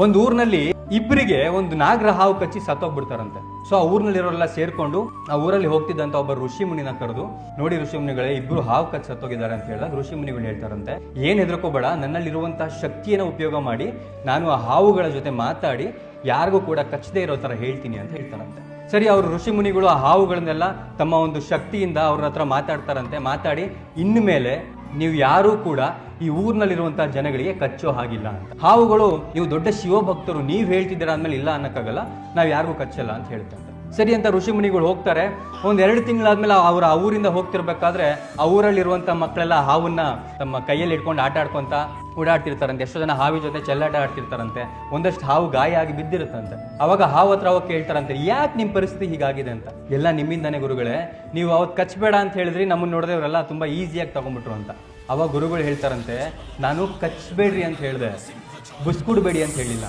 ಒಂದು ಊರಿನಲ್ಲಿ ಇಬ್ಬರಿಗೆ ಒಂದು ನಾಗರ ಹಾವು ಕಚ್ಚಿ ಸತ್ತೋಗ್ಬಿಡ್ತಾರಂತೆ. ಸೊ ಆ ಊರಿನಲ್ಲಿರೋರೆಲ್ಲ ಸೇರ್ಕೊಂಡು ಆ ಊರಲ್ಲಿ ಹೋಗ್ತಿದ್ದಂತ ಒಬ್ಬ ಋಷಿ ಮುನಿನ ಕರೆದು, ನೋಡಿ ಋಷಿ ಮುನಿಗಳೇ, ಇಬ್ರು ಹಾವು ಕಚ್ಚಿ ಸತ್ತೋಗಿದ್ದಾರೆ ಅಂತ ಹೇಳಿದಾಗ ಋಷಿ ಮುನಿಗಳು ಹೇಳ್ತಾರಂತೆ, ಏನ್ ಹೆದರ್ಕೋಬೇಡ, ನನ್ನಲ್ಲಿರುವಂತಹ ಶಕ್ತಿಯನ್ನು ಉಪಯೋಗ ಮಾಡಿ ನಾನು ಆ ಹಾವುಗಳ ಜೊತೆ ಮಾತಾಡಿ ಯಾರಿಗೂ ಕೂಡ ಕಚ್ಚದೇ ಇರೋ ತರ ಹೇಳ್ತೀನಿ ಅಂತ ಹೇಳ್ತಾರಂತೆ. ಸರಿ, ಅವರು ಋಷಿ ಮುನಿಗಳು ಆ ಹಾವುಗಳನ್ನೆಲ್ಲ ತಮ್ಮ ಒಂದು ಶಕ್ತಿಯಿಂದ ಅವ್ರ ಹತ್ರ ಮಾತಾಡ್ತಾರಂತೆ. ಮಾತಾಡಿ ಇನ್ಮೇಲೆ ನೀವು ಯಾರೂ ಕೂಡ ಈ ಊರಿನಲ್ಲಿರುವಂತಹ ಜನಗಳಿಗೆ ಕಚ್ಚೋ ಹಾಗಿಲ್ಲ ಅಂತ. ಹಾವುಗಳು, ನೀವು ದೊಡ್ಡ ಶಿವಭಕ್ತರು, ನೀವು ಹೇಳ್ತಿದ್ದೀರಾ ಅಂದ್ಮೇಲೆ ಇಲ್ಲ ಅನ್ನಕ್ಕಾಗಲ್ಲ, ನಾವು ಯಾರಿಗೂ ಕಚ್ಚಲ್ಲ ಅಂತ ಹೇಳ್ತಾರೆ. ಸರಿ ಅಂತ ಋಷಿ ಮುನಿಗಳು ಹೋಗ್ತಾರೆ. ಒಂದ್ 2 ತಿಂಗಳಾದ್ಮೇಲೆ ಅವ್ರ ಆ ಊರಿಂದ ಹೋಗ್ತಿರ್ಬೇಕಾದ್ರೆ ಆ ಊರಲ್ಲಿರುವಂತ ಮಕ್ಕಳೆಲ್ಲ ಹಾವನ್ನ ತಮ್ಮ ಕೈಯಲ್ಲಿ ಇಟ್ಕೊಂಡು ಆಟ ಆಡ್ಕೊಂತ ಓಡಾಡ್ತಿರ್ತಾರಂತೆ. ಎಷ್ಟೋ ಜನ ಹಾವಿ ಜೊತೆ ಚೆಲ್ಲಾಟ ಆಡ್ತಿರ್ತಾರಂತೆ. ಒಂದಷ್ಟು ಹಾವು ಗಾಯ ಆಗಿ ಬಿದ್ದಿರುತ್ತಂತೆ. ಅವಾಗ ಹಾವು ಹತ್ರ ಹೋಗಿ ಕೇಳ್ತಾರಂತೆ, ಯಾಕೆ ನಿಮ್ ಪರಿಸ್ಥಿತಿ ಹೀಗಾಗಿದೆ ಅಂತ. ಎಲ್ಲ ನಿಮ್ಮಿಂದಾನೆ ಗುರುಗಳೇ, ನೀವು ಅವತ್ತು ಕಚ್ಚಬೇಡ ಅಂತ ಹೇಳಿದ್ರಿ, ನಮ್ಮನ್ನ ನೋಡಿದ್ರೆ ಇವರೆಲ್ಲ ತುಂಬಾ ಈಸಿಯಾಗಿ ತಗೊಂಡ್ಬಿಟ್ರು ಅಂತ. ಅವಾಗ ಗುರುಗಳು ಹೇಳ್ತಾರಂತೆ, ನಾನು ಕಚ್ಚಬೇಡ್ರಿ ಅಂತ ಹೇಳಿದೆ, ಬುಸ್ಕುಡ್ಬೇಡಿ ಅಂತ ಹೇಳಿಲ್ಲ.